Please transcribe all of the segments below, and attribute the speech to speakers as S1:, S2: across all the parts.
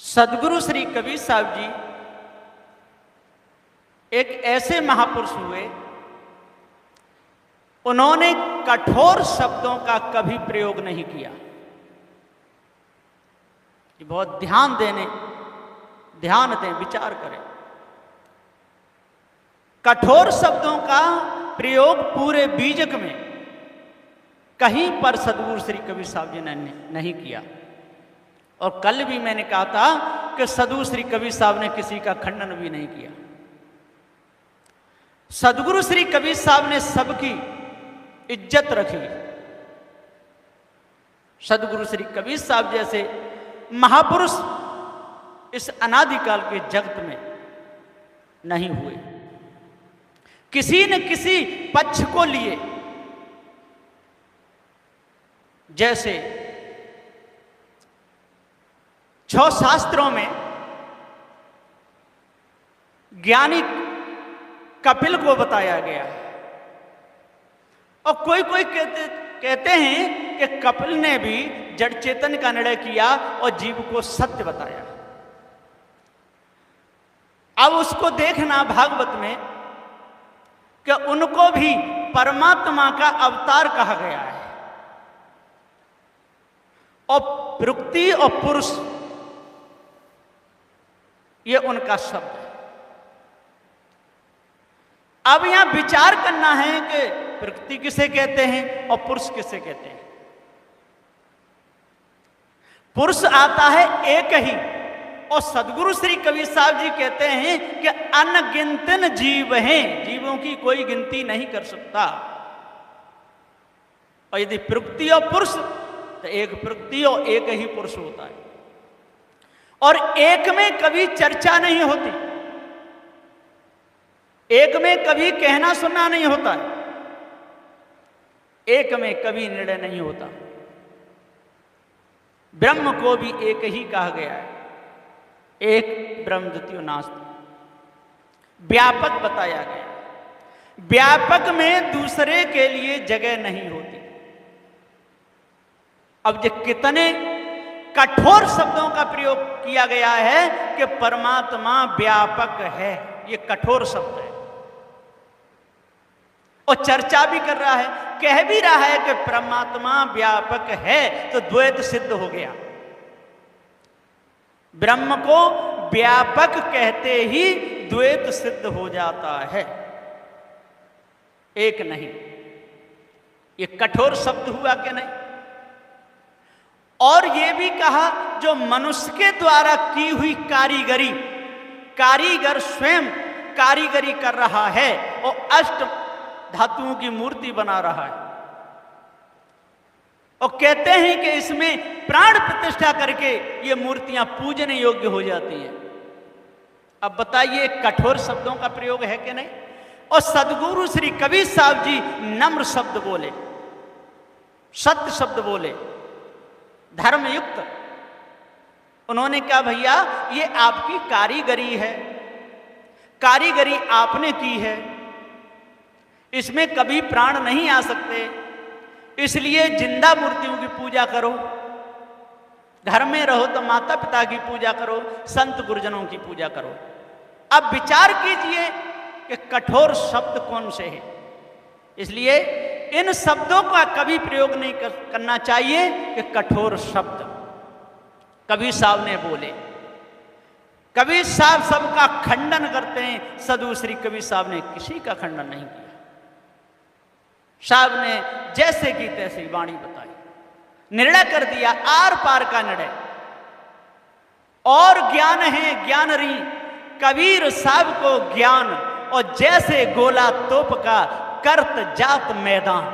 S1: सदगुरु श्री कबीर साहब जी एक ऐसे महापुरुष हुए, उन्होंने कठोर शब्दों का कभी प्रयोग नहीं किया। ये बहुत ध्यान दें, विचार करें। कठोर शब्दों का प्रयोग पूरे बीजक में कहीं पर सदगुरु श्री कबीर साहब जी ने नहीं किया। और कल भी मैंने कहा था कि सदगुरु श्री कबीर साहब ने किसी का खंडन भी नहीं किया। सदगुरु श्री कबीर साहब ने सबकी इज्जत रखी। सदगुरु श्री कबीर साहब जैसे महापुरुष इस अनादिकाल के जगत में नहीं हुए। किसी न किसी पक्ष को लिए, जैसे 6 शास्त्रों में ज्ञानी कपिल को बताया गया है, और कोई कहते हैं कि कपिल ने भी जड़ चेतन का निर्णय किया और जीव को सत्य बताया। अब उसको देखना भागवत में कि उनको भी परमात्मा का अवतार कहा गया है, और प्रकृति और पुरुष ये उनका शब्द है। अब यहां विचार करना है कि प्रकृति किसे कहते हैं और पुरुष किसे कहते हैं। पुरुष आता है एक ही, और सदगुरु श्री कबीर साहब जी कहते हैं कि अनगिनत जीव हैं, जीवों की कोई गिनती नहीं कर सकता। और यदि प्रकृति और पुरुष, तो एक प्रकृति और एक ही पुरुष होता है, और एक में कभी चर्चा नहीं होती, एक में कभी कहना सुनना नहीं होता है, एक में कभी निर्णय नहीं होता। ब्रह्म को भी एक ही कहा गया है, एक ब्रह्म द्वितीयो नास्ति। व्यापक बताया गया। व्यापक में दूसरे के लिए जगह नहीं होती। अब ये कितने कठोर शब्दों का प्रयोग किया गया है कि परमात्मा व्यापक है, ये कठोर शब्द है। और चर्चा भी कर रहा है, कह भी रहा है कि परमात्मा व्यापक है, तो द्वैत सिद्ध हो गया। ब्रह्म को व्यापक कहते ही द्वैत सिद्ध हो जाता है, एक नहीं। ये कठोर शब्द हुआ कि नहीं। और ये भी कहा जो मनुष्य के द्वारा की हुई कारीगरी, कारीगर स्वयं कारीगरी कर रहा है और अष्ट धातुओं की मूर्ति बना रहा है, और कहते हैं कि इसमें प्राण प्रतिष्ठा करके ये मूर्तियां पूजने योग्य हो जाती हैं। अब बताइए कठोर शब्दों का प्रयोग है कि नहीं। और सदगुरु श्री कबीर साहब जी नम्र शब्द बोले, सत्य शब्द बोले, धर्मयुक्त। उन्होंने कहा भैया ये आपकी कारीगरी है, कारीगरी आपने की है, इसमें कभी प्राण नहीं आ सकते, इसलिए जिंदा मूर्तियों की पूजा करो। घर में रहो तो माता पिता की पूजा करो, संत गुरुजनों की पूजा करो। अब विचार कीजिए कि कठोर शब्द कौन से हैं। इसलिए इन शब्दों का कभी प्रयोग नहीं करना चाहिए कि कठोर शब्द कबीर साहब ने बोले। कबीर साहब सबका खंडन करते हैं, सदगुरु श्री कबीर साहब ने किसी का खंडन नहीं किया। साहब ने जैसे की तैसी वाणी बताई, निर्णय कर दिया, आर पार का निर्णय। और ज्ञान है ज्ञानरी कबीर साहब को ज्ञान, और जैसे गोला तोप का करत जात मैदान।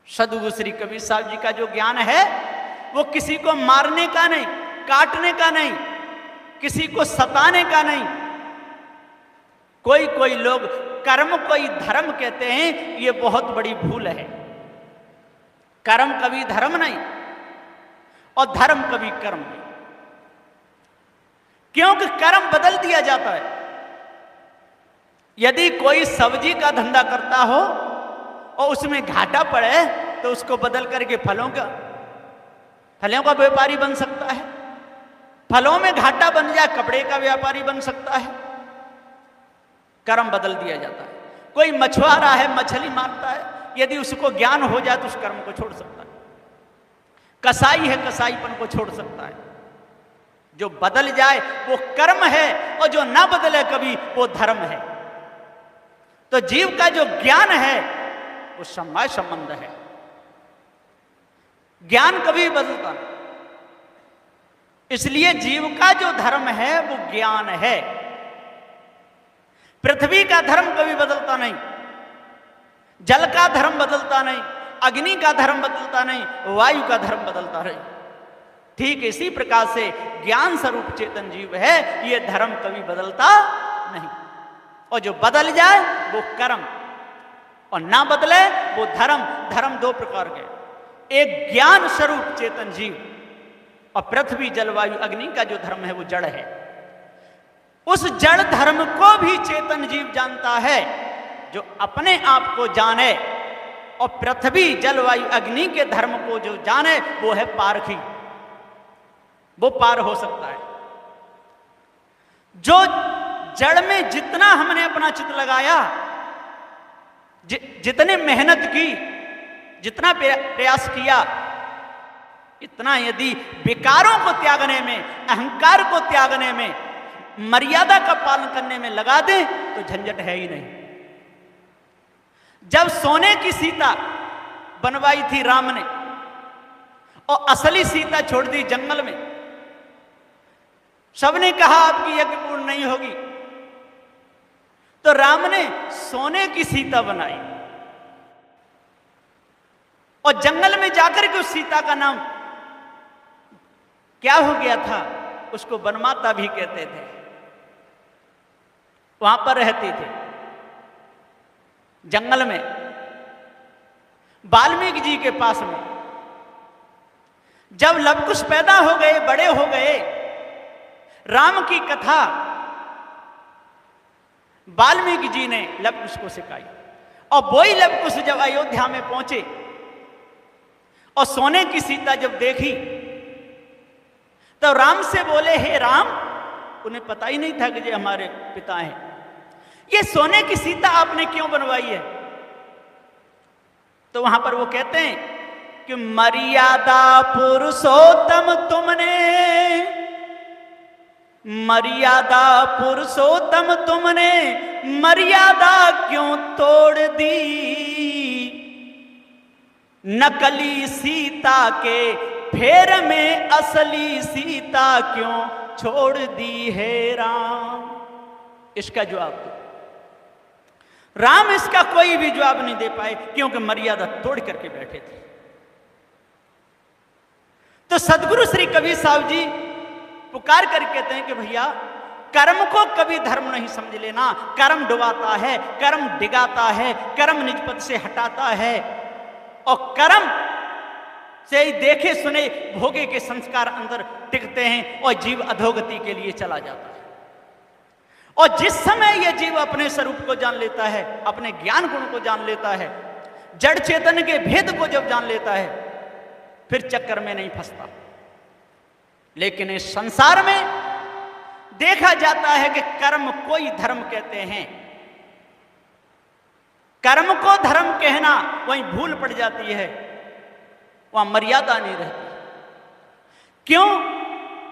S1: सदगुरु श्री कबीर साहब जी का जो ज्ञान है वो किसी को मारने का नहीं, काटने का नहीं, किसी को सताने का नहीं। कोई लोग कर्म को ही धर्म कहते हैं, ये बहुत बड़ी भूल है। कर्म कभी धर्म नहीं और धर्म कभी कर्म नहीं, क्योंकि कर्म बदल दिया जाता है। यदि कोई सब्जी का धंधा करता हो और उसमें घाटा पड़े तो उसको बदल करके फलों का व्यापारी बन सकता है। फलों में घाटा बन जाए, कपड़े का व्यापारी बन सकता है, कर्म बदल दिया जाता है। कोई मछुआरा है, मछली मारता है, यदि उसको ज्ञान हो जाए तो उस कर्म को छोड़ सकता है। कसाई है, कसाईपन को छोड़ सकता है। जो बदल जाए वो कर्म है, और जो ना बदले कभी वो धर्म है। तो जीव का जो ज्ञान है वो समवाय संबंध है। ज्ञान कभी बदलता नहीं, इसलिए जीव का जो धर्म है वो ज्ञान है। पृथ्वी का धर्म कभी बदलता नहीं, जल का धर्म बदलता नहीं, अग्नि का धर्म बदलता नहीं, वायु का धर्म बदलता नहीं। ठीक इसी प्रकार से ज्ञान स्वरूप चेतन जीव है, ये धर्म कभी बदलता नहीं। और जो बदल जाए वो कर्म, और ना बदले वो धर्म। धर्म दो प्रकार के, एक ज्ञान स्वरूप चेतन जीव, और पृथ्वी जलवायु अग्नि का जो धर्म है वो जड़ है। उस जड़ धर्म को भी चेतन जीव जानता है। जो अपने आप को जाने और पृथ्वी जलवायु अग्नि के धर्म को जो जाने वो है पारखी, वो पार हो सकता है। जो जड़ में जितना हमने अपना चित्त लगाया, जितने मेहनत की, जितना प्रयास किया, इतना यदि विकारों को त्यागने में, अहंकार को त्यागने में, मर्यादा का पालन करने में लगा दें तो झंझट है ही नहीं। जब सोने की सीता बनवाई थी राम ने और असली सीता छोड़ दी जंगल में, सबने कहा आपकी यज्ञ पूर्ण नहीं होगी, तो राम ने सोने की सीता बनाई और जंगल में जाकर के उस सीता का नाम क्या हो गया था, उसको वनमाता भी कहते थे। वहां पर रहती थी जंगल में, वाल्मीकि जी के पास में। जब लवकुश पैदा हो गए, बड़े हो गए, राम की कथा वाल्मीकि जी ने लवकुश को सिखाई, और वही लवकुश जब अयोध्या में पहुंचे और सोने की सीता जब देखी तो राम से बोले, हे राम, उन्हें पता ही नहीं था कि ये हमारे पिता हैं, ये सोने की सीता आपने क्यों बनवाई है? तो वहां पर वो कहते हैं कि मर्यादा पुरुषोत्तम तुमने, मर्यादा पुरुषोत्तम तुमने मर्यादा क्यों तोड़ दी, नकली सीता के फेर में असली सीता क्यों छोड़ दी है राम? इसका जवाब दो। राम इसका कोई भी जवाब नहीं दे पाए, क्योंकि मर्यादा तोड़ करके बैठे थे। तो सदगुरु श्री कबीर साहब जी पुकार कर कहते हैं कि भैया, कर्म को कभी धर्म नहीं समझ लेना। कर्म डुबाता है, कर्म डिगाता है, कर्म निज पद से हटाता है, और कर्म से ही देखे सुने भोगे के संस्कार अंदर टिकते हैं और जीव अधोगति के लिए चला जाता है। और जिस समय यह जीव अपने स्वरूप को जान लेता है, अपने ज्ञान गुण को जान लेता है, जड़ चेतन के भेद को जब जान लेता है, फिर चक्कर में नहीं फंसता। लेकिन इस संसार में देखा जाता है कि कर्म को ही धर्म कहते हैं। कर्म को धर्म कहना वहीं भूल पड़ जाती है, वहां मर्यादा नहीं रहती। क्यों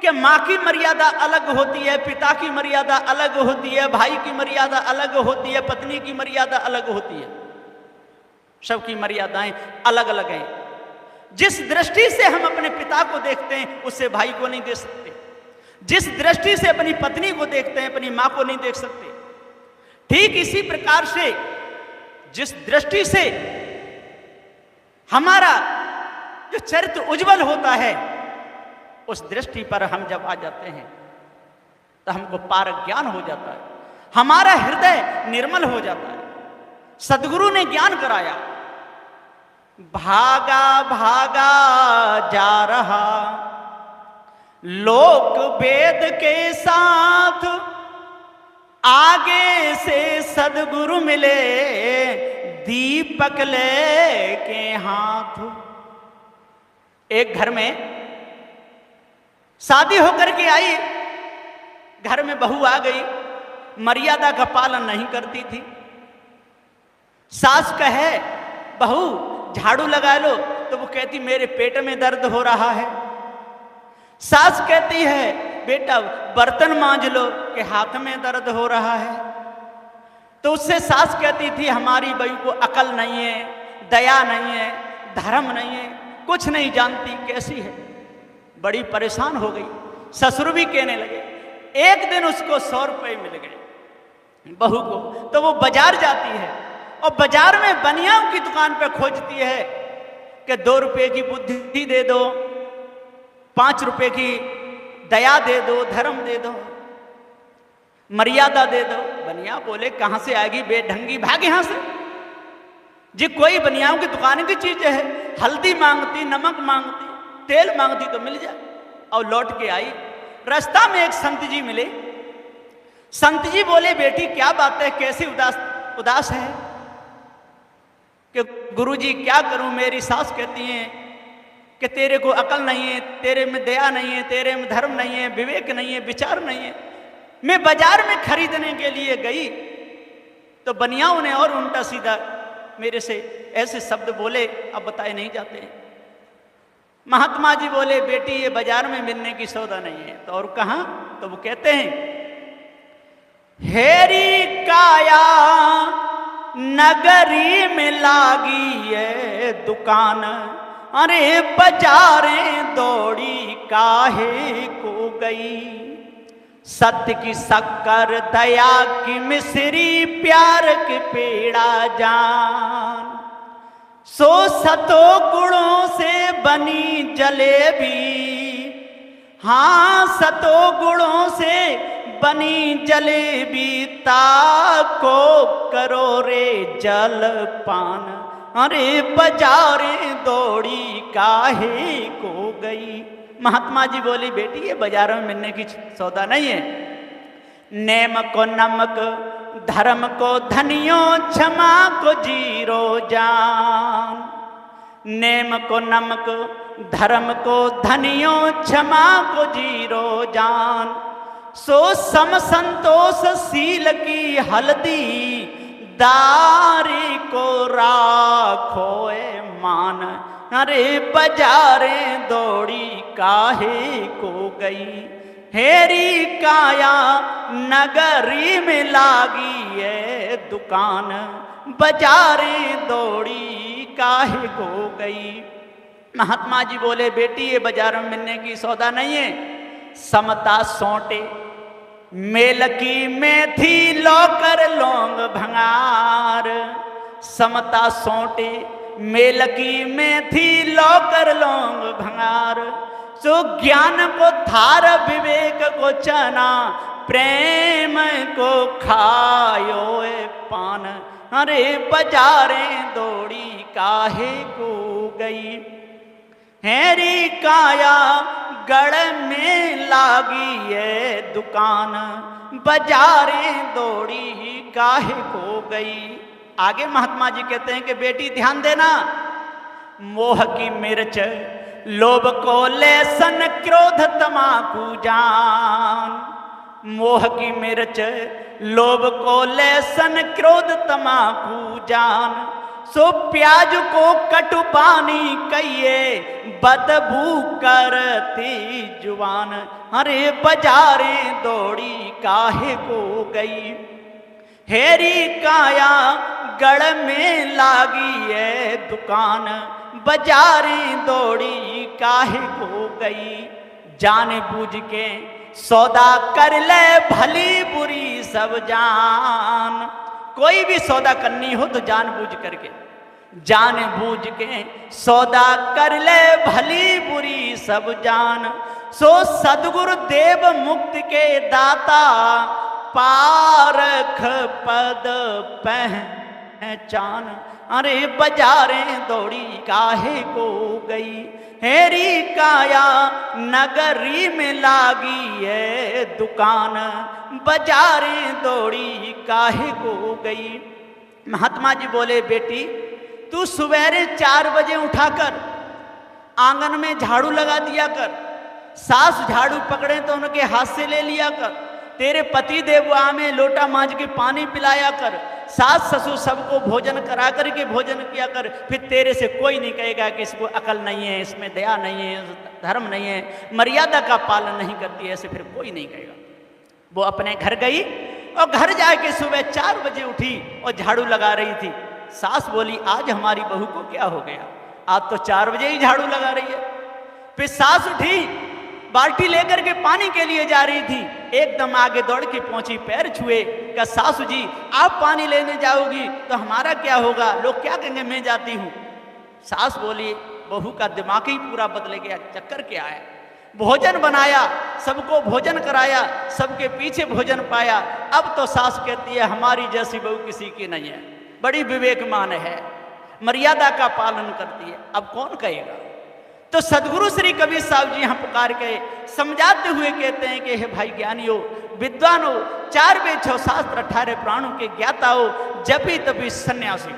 S1: कि मां की मर्यादा अलग होती है, पिता की मर्यादा अलग होती है, भाई की मर्यादा अलग होती है, पत्नी की मर्यादा अलग होती है। सबकी मर्यादाएं अलग अलग हैं। जिस दृष्टि से हम अपने पिता को देखते हैं उससे भाई को नहीं देख सकते, जिस दृष्टि से अपनी पत्नी को देखते हैं अपनी मां को नहीं देख सकते। ठीक इसी प्रकार से जिस दृष्टि से हमारा जो चरित्र उज्जवल होता है, उस दृष्टि पर हम जब आ जाते हैं तो हमको पार ज्ञान हो जाता है, हमारा हृदय निर्मल हो जाता है। सदगुरु ने ज्ञान कराया, भागा भागा जा रहा लोक वेद के साथ, आगे से सदगुरु मिले दीपक ले के हाथ। एक घर में शादी होकर के आई, घर में बहू आ गई, मर्यादा का पालन नहीं करती थी। सास कहे बहू झाड़ू लगा लो, तो वो कहती मेरे पेट में दर्द हो रहा है। सास कहती है बेटा बर्तन मांज लो, कि हाथ में दर्द हो रहा है। तो उससे सास कहती थी हमारी बहू को अकल नहीं है, दया नहीं है, धर्म नहीं है, कुछ नहीं जानती, कैसी है। बड़ी परेशान हो गई। ससुर भी कहने लगे। एक दिन उसको 100 रुपए मिल गए बहू को, तो वो बाजार जाती है और बाजार में बनियाओं की दुकान पे खोजती है कि 2 रुपए की बुद्धि दे दो, 5 रुपए की दया दे दो, धर्म दे दो, मर्यादा दे दो। बनिया बोले कहां से आएगी बेढंगी, भाग यहां से। जी कोई बनियाओं की दुकान की चीज है, हल्दी मांगती, नमक मांगती, तेल मांगती तो मिल जाए। और लौट के आई। रास्ता में एक संत जी मिले। संत जी बोले बेटी क्या बात है, कैसी उदास है? कि गुरुजी क्या करूं, मेरी सास कहती हैं कि तेरे को अकल नहीं है, तेरे में दया नहीं है, तेरे में धर्म नहीं है, विवेक नहीं है, विचार नहीं है। मैं बाजार में खरीदने के लिए गई तो बनियाओं ने और उल्टा सीधा मेरे से ऐसे शब्द बोले, अब बताए नहीं जाते। महात्मा जी बोले बेटी ये बाजार में मिलने की सौदा नहीं है, तो और कहां? तो वो कहते हैं हेरी काया नगरी में लागी है दुकान, अरे बाजारें दौड़ी काहे को गई। सत्य की शक्कर, दया की मिश्री, प्यार के पेड़ा जान। सो सतो गुणों से बनी जलेबी, हाँ सतो गुणों से बनी जलेबी, ताको करो रे जलपान, अरे बाजारें दौड़ी काहे को गई। महात्मा जी बोली बेटी ये बाजारों में मिलने की सौदा नहीं है। नेम को नमक, धर्म को धनियों, क्षमा को जीरो जान। नेम को नमक, धर्म को धनियों, क्षमा को जीरो जान। सो सम संतोष शील की हल्दी, दारी को राखो मान, अरे बाजारें दौड़ी काहे को गई। हेरी काया नगरी में लागी है दुकान, बाजारें दौड़ी काहे को गई। महात्मा जी बोले बेटी ये बाजार में मिलने की सौदा नहीं है। समता सोटे, मेल की मेथी, लौकर लौंग भंगार। समता सोटे, मेल की मेथी, लौकर लौंग भंगार। सो ज्ञान को थार, विवेक को चना, प्रेम को खायो पान, अरे बाजारें दौड़ी काहे को गई। हेरी काया गढ़ में लागी है दुकान, बाजारें दौड़ी काहे को गई। आगे महात्मा जी कहते हैं कि बेटी ध्यान देना, मोह की मिर्च, लोभ को लेसन, क्रोध तमाकू जान। मोह की मिर्च, लोभ को लेसन, क्रोध तमाकू जान। सो प्याज को कटु पानी कहिए, बदबू करती जुबान, अरे बाजारें दौड़ी काहे को गई। हेरी काया गढ़ में लागी है दुकान, बाजारें दौड़ी काहे को गई। जाने बूझ के सौदा कर ले, भली बुरी सब जान। कोई भी सौदा करनी हो तो जान बूझ करके, जान बूझ के सौदा कर ले, भली बुरी सब जान। सो सदगुरु देव मुक्त के दाता, पारख पद पहचान, अरे बाजारें दौड़ी काहे को गई। हेरी काया नगरी में लागी है दुकान, बाजारें दौड़ी काहे को गई। महात्मा जी बोले बेटी तू सवेरे 4 बजे उठाकर आंगन में झाड़ू लगा दिया कर, सास झाड़ू पकड़े तो उनके हाथ से ले लिया कर, तेरे पति देव आमे लोटा मांझ के पानी पिलाया कर, सास ससुर सबको भोजन करा कर के भोजन किया कर। फिर तेरे से कोई नहीं कहेगा कि इसको अकल नहीं है, इसमें दया नहीं है, धर्म नहीं है, मर्यादा का पालन नहीं करती है, ऐसे फिर कोई नहीं कहेगा। वो अपने घर गई और घर जाके सुबह 4 बजे उठी और झाड़ू लगा रही थी। सास बोली, आज हमारी बहू को क्या हो गया, आज तो 4 बजे ही झाड़ू लगा रही है। फिर सास उठी, बाल्टी लेकर के पानी के लिए जा रही थी, एकदम आगे दौड़ के पहुंची, पैर छुए, कहा सासू जी आप पानी लेने जाओगी तो हमारा क्या होगा, लोग क्या कहेंगे मैं जाती हूं। सास बोली, बहू का दिमाग ही पूरा बदल गया, चक्कर क्या है। भोजन बनाया, सबको भोजन कराया, सबके पीछे भोजन पाया। अब तो सास कहती है हमारी जैसी बहू किसी की नहीं है, बड़ी विवेकमान है, मर्यादा का पालन करती है, अब कौन कहेगा। तो सदगुरु श्री कबीर साहब जी यहाँ पुकार के समझाते हुए कहते हैं कि हे भाई ज्ञानियो, विद्वानो, 4 वेद 6 शास्त्र 18 प्राणों के ज्ञाता हो, जपी तपी सन्यासी।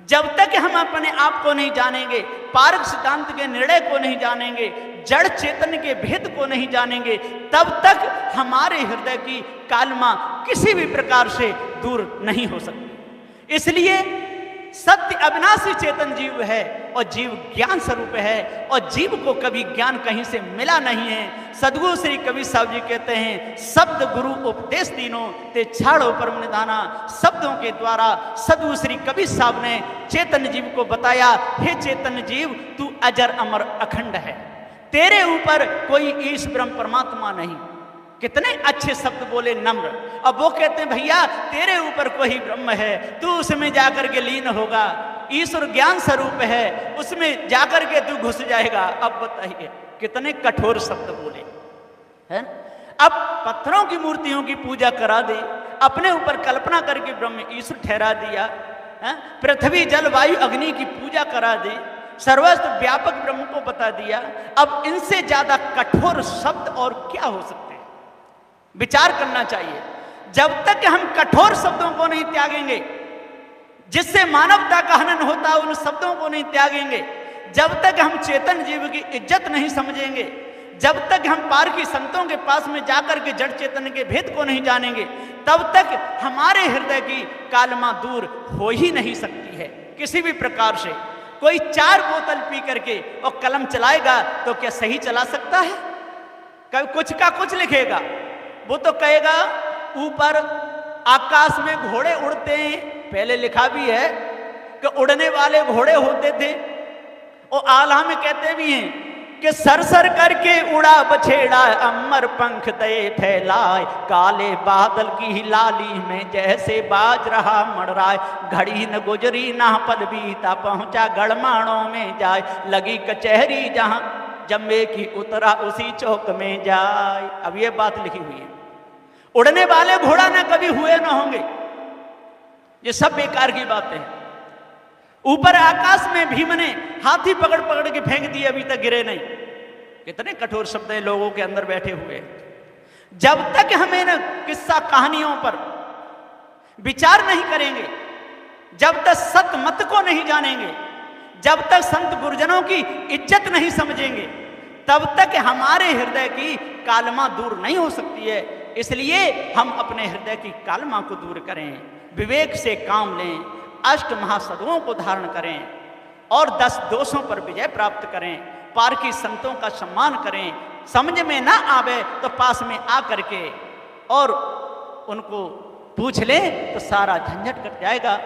S1: जब तक हम अपने आप को नहीं जानेंगे, पारक सिद्धांत के निर्णय को नहीं जानेंगे, जड़ चेतन के भेद को नहीं जानेंगे, तब तक हमारे हृदय की कालमा किसी भी प्रकार से दूर नहीं हो सकती। इसलिए सत्य अविनाशी चेतन जीव है और जीव ज्ञान स्वरूप है और जीव को कभी ज्ञान कहीं से मिला नहीं है। सदगुरु श्री कबीर साहब जी कहते हैं, शब्द गुरु उपदेश तीनों ते छाड़ो परम निधाना। शब्दों के द्वारा सदगुरु श्री कबीर साहब ने चेतन जीव को बताया, हे चेतन जीव तू अजर अमर अखंड है, तेरे ऊपर कोई ईश ब्रह्म परमात्मा नहीं। कितने अच्छे शब्द बोले, नम्र। अब वो कहते हैं भैया तेरे ऊपर कोई ब्रह्म है, तू उसमें जाकर के लीन होगा, ईश्वर ज्ञान स्वरूप है, उसमें जाकर के तू घुस जाएगा। अब बताइए कितने कठोर शब्द बोले हैं। अब पत्थरों की मूर्तियों की पूजा करा दी, अपने ऊपर कल्पना करके ब्रह्म ईश्वर ठहरा दिया है? पृथ्वी जल वायु अग्नि की पूजा करा दी, सर्वस्व व्यापक ब्रह्म को बता दिया। अब इनसे ज्यादा कठोर शब्द और क्या हो सकते हैं। विचार करना चाहिए। जब तक हम कठोर शब्दों को नहीं त्यागेंगे, जिससे मानवता का हनन होता है, उन शब्दों को नहीं त्यागेंगे, जब तक हम चेतन जीव की इज्जत नहीं समझेंगे, जब तक हम पार की संतों के पास में जाकर के जड़ चेतन के भेद को नहीं जानेंगे, तब तक हमारे हृदय की कालमा दूर हो ही नहीं सकती है किसी भी प्रकार से। कोई 4 बोतल पी करके और कलम चलाएगा तो क्या सही चला सकता है? कभी कुछ का कुछ लिखेगा, वो तो कहेगा ऊपर आकाश में घोड़े उड़ते हैं, पहले लिखा भी है कि उड़ने वाले घोड़े होते थे, और आला में कहते भी हैं कि सरसर करके उड़ा बछेड़ा, अमर पंख दे फैलाए, काले बादल की लाली में जैसे बाज रहा मड़राए, घड़ी न गुजरी ना पल बीता, पहुंचा गड़माणों में जाए, लगी कचहरी जहां जम्मे की उतरा उसी चौक में जाए। अब ये बात लिखी हुई है। उड़ने वाले घोड़ा न कभी हुए न होंगे, ये सब बेकार की बातें हैं। ऊपर आकाश में भीम ने हाथी पकड़ पकड़ के फेंक दिए, अभी तक गिरे नहीं। कितने कठोर शब्द हैं लोगों के अंदर बैठे हुए। जब तक हमें न किस्सा कहानियों पर विचार नहीं करेंगे, जब तक सत्य मत को नहीं जानेंगे, जब तक संत गुरुजनों की इज्जत नहीं समझेंगे, तब तक हमारे हृदय की कालमा दूर नहीं हो सकती है। इसलिए हम अपने हृदय की कालमा को दूर करें, विवेक से काम लें, अष्ट महासदों को धारण करें और 10 दोषों पर विजय प्राप्त करें, पार की संतों का सम्मान करें। समझ में ना आवे तो पास में आ करके और उनको पूछ लें तो सारा झंझट कट जाएगा।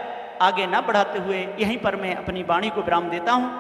S1: आगे ना बढ़ाते हुए यहीं पर मैं अपनी वाणी को विराम देता हूँ।